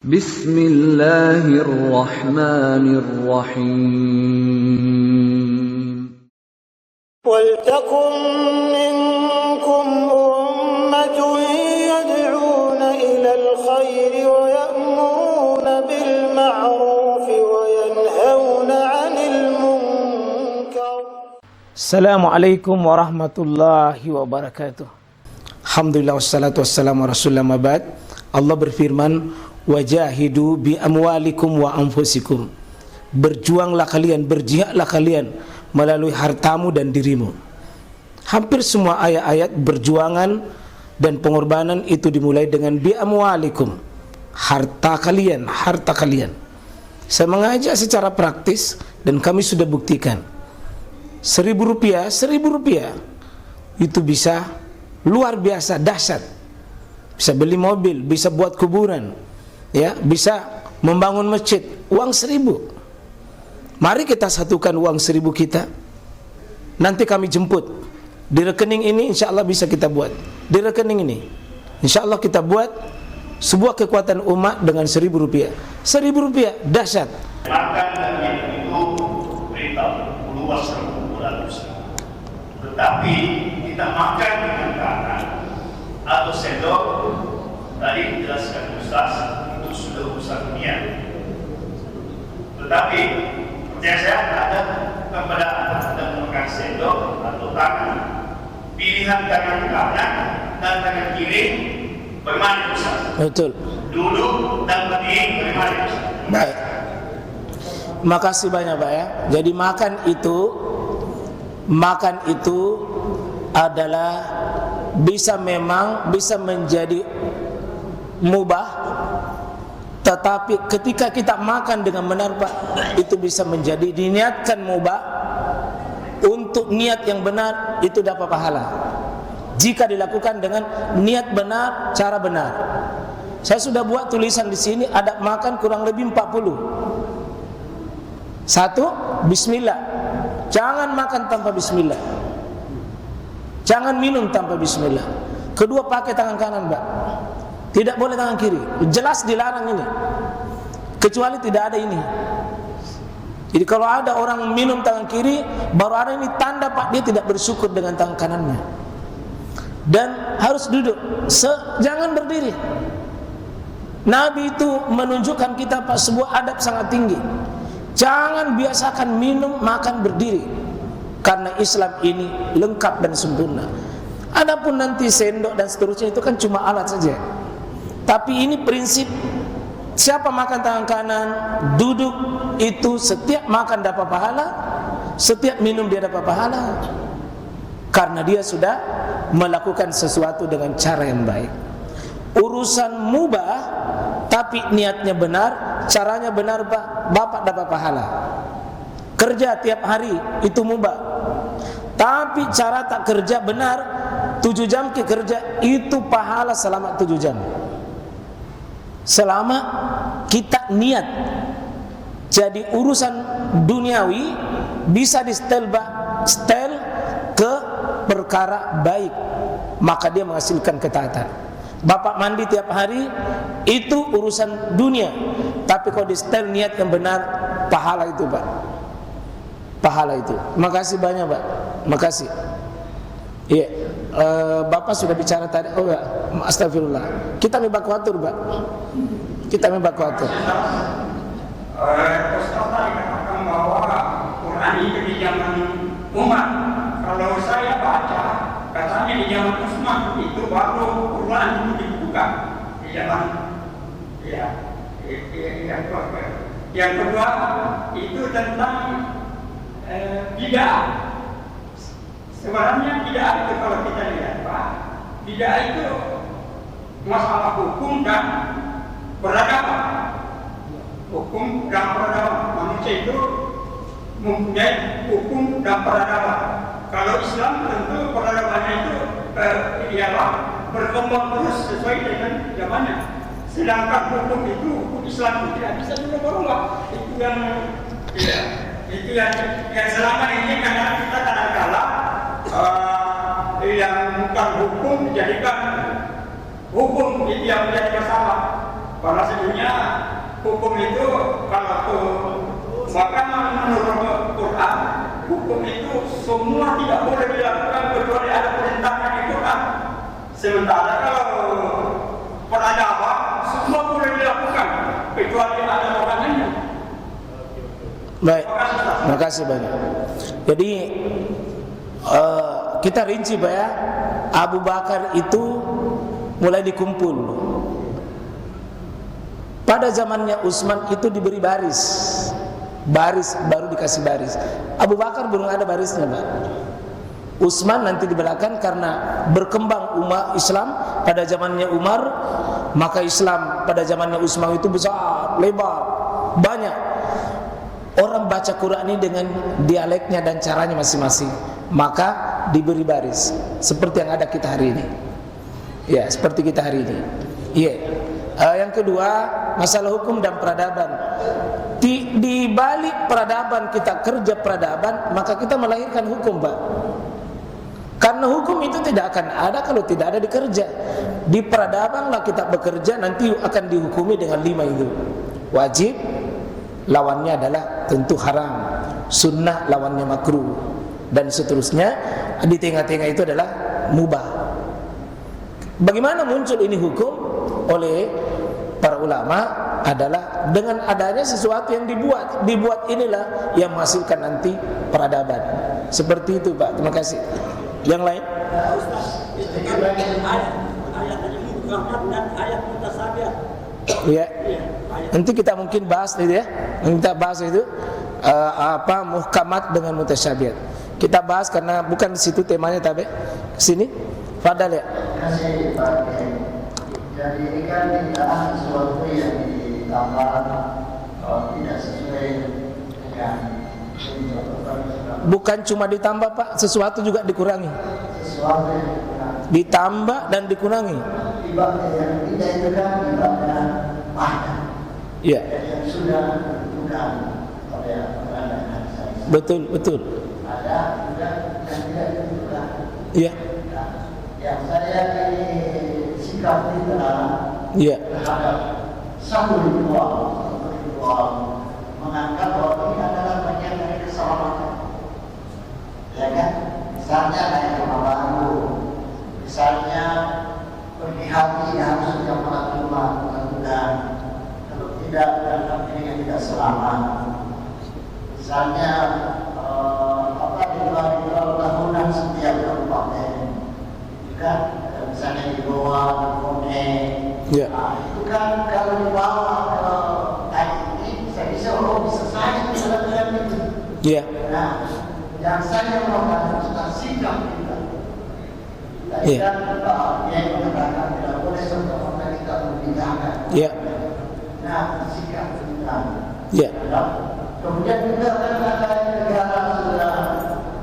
Bismillahirrahmanirrahim. وَلْتَكُنْ مِنْكُمْ أُمَّةٌ يَدْعُونَ إِلَى الْخَيْرِ وَيَأْمُرُونَ بِالْمَعْرُوفِ وَيَنْهَوْنَ عَنِ الْمُنْكَرِ. Assalamualaikum warahmatullahi wabarakatuh. Alhamdulillah wassalatu wassalamu rasulullah mabad. Allah berfirman, wajahidu bi amwalikum wa anfusikum. Berjuanglah kalian, berjihadlah kalian melalui hartamu dan dirimu. Hampir semua ayat-ayat berjuangan dan pengorbanan itu dimulai dengan bi amwalikum, harta kalian, harta kalian. Saya mengajak secara praktis dan kami sudah buktikan. Rp1.000 itu bisa luar biasa dahsyat. Bisa beli mobil, bisa buat kuburan, ya, bisa membangun masjid. Uang 1.000. Mari kita satukan uang 1.000 kita. Nanti kami jemput. Di rekening ini insya Allah bisa kita buat. Di rekening ini insya Allah kita buat sebuah kekuatan umat dengan Rp1.000. Rp1.000 dahsyat. Makan dan minum itu perintah luas bulan usaha. Tetapi kita makan dengan tangan atau sendok, tadi dijelaskan Ustaz, itu sudah urusan dunia. Tetapi percaya saya ada kepada Anda memakan sendok atau tangan, pilihan tangan kanan dan tangan kiri bagaimana Ustaz? Betul. Duduk dan berdiri bagaimana Ustaz? Baik. Makasih banyak Pak ya. Jadi makan itu adalah bisa menjadi mubah, tetapi ketika kita makan dengan benar Pak, itu bisa menjadi diniatkan mubah. Untuk niat yang benar itu dapat pahala jika dilakukan dengan niat benar, cara benar. Saya sudah buat tulisan di sini, adab makan kurang lebih 40. 1. Bismillah. Jangan makan tanpa bismillah. Jangan minum tanpa bismillah. Kedua, pakai tangan kanan, Pak. Tidak boleh tangan kiri. Jelas dilarang ini. Kecuali tidak ada ini. Jadi kalau ada orang minum tangan kiri, baru ada ini tanda Pak dia tidak bersyukur dengan tangan kanannya. Dan harus duduk. Jangan berdiri. Nabi itu menunjukkan kita Pak sebuah adab sangat tinggi. Jangan biasakan minum makan berdiri, karena Islam ini lengkap dan sempurna. Adapun nanti sendok dan seterusnya itu kan cuma alat saja. Tapi ini prinsip, siapa makan tangan kanan, duduk, itu setiap makan dapat pahala, setiap minum dia dapat pahala, karena dia sudah melakukan sesuatu dengan cara yang baik. Urusan mubah tapi niatnya benar, caranya benar Pak, Bapak dapat pahala. Kerja tiap hari itu mubah, tapi cara tak kerja benar, 7 jam kerja itu pahala selama 7 jam. Selama kita niat. Jadi urusan duniawi bisa setel ke perkara baik, maka dia menghasilkan ketaatan. Bapak mandi tiap hari itu urusan dunia, tapi kalau di setel niat yang benar, pahala itu Pak, pahala itu. Makasih banyak Pak, makasih. Iya, Bapak sudah bicara tadi. Oh ya, astagfirullah. Kita membaku atur Pak, kita membaku atur. Ustaz tadi katakan bahwa Quran itu di zaman Umar. Kalau saya baca, katanya di zaman Utsman itu baru Quran itu dibuka di zaman yang kedua itu tentang bid'ah. Sebenarnya bid'ah itu kalau kita lihat Pak, bid'ah itu masalah hukum dan peradaban. Hukum dan peradaban, manusia itu mempunyai hukum dan peradaban. Kalau Islam tentu peradabannya itu ialah berkembang terus sesuai dengan zamannya. Sedangkan hukum itu, hukum Islam itu tidak bisa berubah. Itu yang selama ini karena kita kadang-kadang yang bukan hukum dijadikan hukum itu yang menjadi masalah. Karena sebenarnya hukum itu kalau bahkan menurut Quran, hukum itu semua tidak boleh dilakukan kecuali ada perintahnya di Quran. Sementara kalau peradaban semua boleh dilakukan kecuali ada orangnya. Baik, terima kasih banyak. Jadi kita rinci Pak ya, Abu Bakar itu mulai dikumpul. Pada zamannya Utsman itu diberi baris baru dikasih baris. Abu Bakar belum ada barisnya Pak. Utsman nanti di belakang karena berkembang umat Islam pada zamannya Umar, maka Islam pada zamannya Utsman itu besar, lebar, banyak. Orang baca Quran ini dengan dialeknya dan caranya masing-masing, maka diberi baris seperti yang ada kita hari ini. Ya, seperti kita hari ini. Iya. Yang kedua, masalah hukum dan peradaban. Di balik peradaban kita kerja peradaban, maka kita melahirkan hukum, Pak. Karena hukum itu tidak akan ada kalau tidak ada dikerja. Di peradabanlah kita bekerja, nanti akan dihukumi dengan 5 itu. Wajib, lawannya adalah tentu haram. Sunnah lawannya makruh, dan seterusnya. Di tengah-tengah itu adalah mubah. Bagaimana muncul ini hukum oleh para ulama adalah dengan adanya sesuatu yang dibuat inilah yang menghasilkan nanti peradaban. Seperti itu Pak. Terima kasih. Yang lain? Ya. Nanti kita mungkin bahas itu ya. Kita bahas itu muhkamat dengan mutasyabihat. Kita bahas karena bukan di situ temanya tapi sini. Fadal ya. Kasih Pak. Jadi ini kan tidak sesuatu yang ditambah tidak sesuai dengan. Bukan cuma ditambah Pak, sesuatu juga dikurangi. Sesuatu yang dikurangi. Ditambah dan dikurangi. Ibadah yang tidak itu kan ibadah mahal. Iya. Yang sudah ditentukan oleh peradaban saya. Betul. Ada juga yang tidak ditentukan. Iya. Nah, yang saya ini sikap literal terhadap satu ritual menganggap bahwa ini adalah bagian dari keselamatan. Ya kan? Misalnya naik rumah baru, misalnya pergi haji harus yang mudah-mudahan, kalau tidak dalam ini tidak selamat. Misalnya ritual tahunan setiap kabupaten, kan? Misalnya di Goa, di Kone, itu kan kalau dibawa ke tadi ini bisa bisa saja dalam itu. Iya. Nah, yang saya mau tentang sikap kita. Tadi kan dia mengatakan tidak boleh serta-merta kita membedakan. Iya. Nah, sikap kita. Iya. Kemudian juga kan ada negara sudah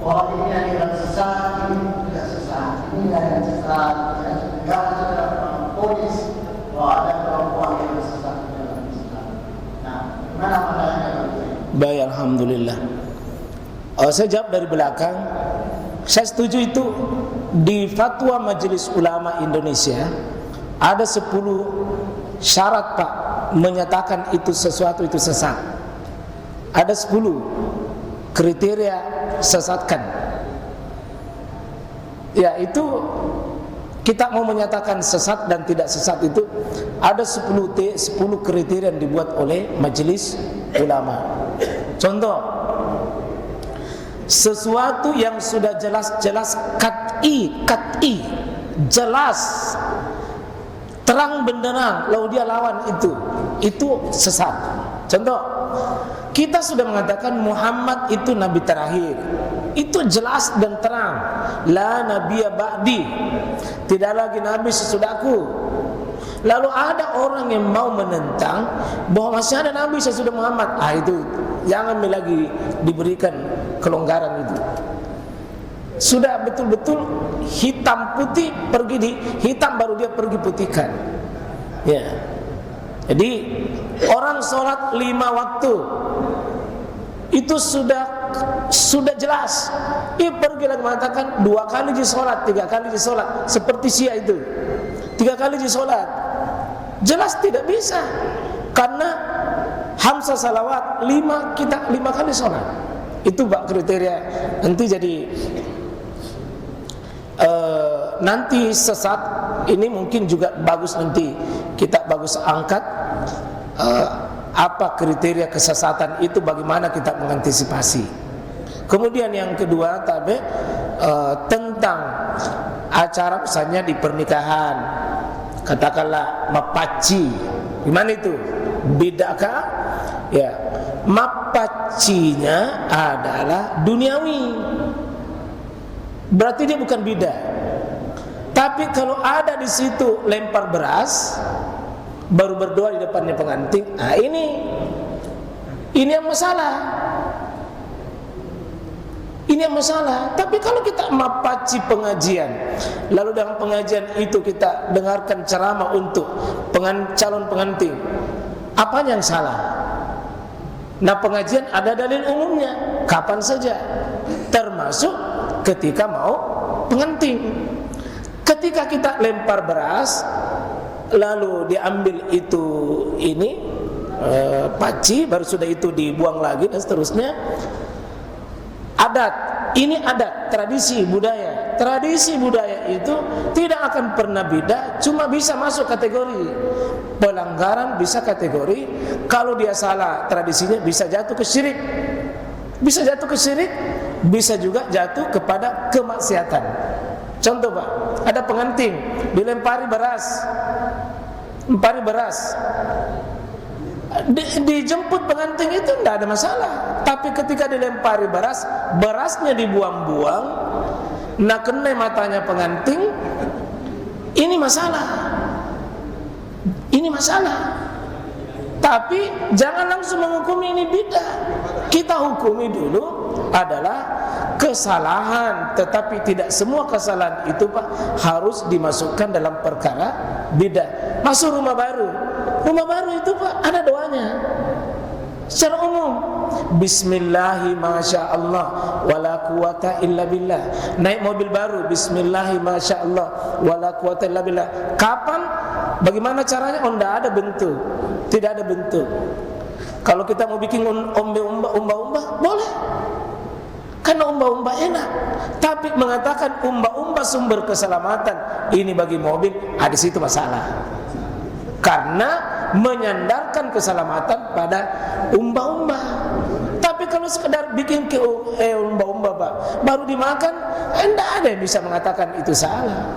bahwa ini yang sesat, ini tidak sesat, ini yang sesat. Negara sudah polis bahwa ada perempuan yang sesat dalam Islam. Nah, gimana pandangannya Pak? Baik, alhamdulillah. Saya jawab dari belakang. Saya setuju itu di fatwa Majelis Ulama Indonesia ada 10 syarat Pak menyatakan itu sesuatu itu sesat. Ada 10 kriteria sesatkan. Ya, itu kita mau menyatakan sesat dan tidak sesat itu ada 10 kriteria yang dibuat oleh Majelis Ulama. Contoh, sesuatu yang sudah jelas kat'i, jelas, terang benderang, lalu dia lawan itu sesat. Contoh, kita sudah mengatakan Muhammad itu nabi terakhir, itu jelas dan terang. La nabiyya ba'di, tidak lagi nabi sesudahku. Lalu ada orang yang mau menentang bahwa masih ada nabi sesudah Muhammad. Itu jangan lagi diberikan kelonggaran itu. Sudah betul-betul hitam putih, pergi di hitam baru dia pergi putihkan. Ya. Jadi orang sholat 5 waktu itu sudah jelas. Dia pergi lagi mengatakan 2 kali di sholat, 3 kali di sholat, seperti Syiah itu 3 kali di sholat. Jelas tidak bisa, karena 5 salawat, 5 kali sholat. Itu Pak kriteria. Nanti jadi nanti sesat ini mungkin juga bagus, nanti kita bagus angkat apa kriteria kesesatan itu, bagaimana kita mengantisipasi. Kemudian yang kedua tentang acara misalnya di pernikahan, katakanlah mapaci, gimana itu? Bidakah? Ya, mapacinya adalah duniawi, berarti dia bukan bidah. Tapi kalau ada di situ lempar beras, baru berdoa di depannya pengantin, ini yang masalah. Ini yang masalah. Tapi kalau kita mapaci pengajian, lalu dalam pengajian itu kita dengarkan ceramah untuk calon pengantin, apa yang salah? Nah, pengajian ada dalil umumnya, kapan saja, termasuk ketika mau pengantin. Ketika kita lempar beras, lalu diambil itu paci, baru sudah itu dibuang lagi dan seterusnya. Adat, ini adat, tradisi budaya. Tradisi budaya itu tidak akan pernah beda, cuma bisa masuk kategori pelanggaran, bisa kategori kalau dia salah tradisinya bisa jatuh ke syirik. Bisa jatuh ke syirik, bisa juga jatuh kepada kemaksiatan. Contoh Pak, ada pengantin dilempari beras, dijemput pengantin itu tidak ada masalah. Tapi ketika dilempari beras, berasnya dibuang-buang, nah kena matanya pengantin, ini masalah. Ini masalah. Tapi jangan langsung menghukumi ini bidah. Kita hukumi dulu adalah kesalahan, tetapi tidak semua kesalahan itu Pak harus dimasukkan dalam perkara bidah. Masuk rumah baru itu Pak ada doanya secara umum. Bismillahi masya Allah wala quwata illa billah. Naik mobil baru, Bismillahi masya Allah wala quwata illa billah. Kapan? Bagaimana caranya? Oh, tidak ada bentuk, tidak ada bentuk. Kalau kita mau bikin umba-umba boleh, karena umba-umba enak. Tapi mengatakan umba-umba sumber keselamatan ini bagi mobil, di situ masalah. Karena menyandarkan keselamatan pada umba-umba. Tapi kalau sekedar bikin umba-umba Pak, baru dimakan, tidak ada yang bisa mengatakan itu salah.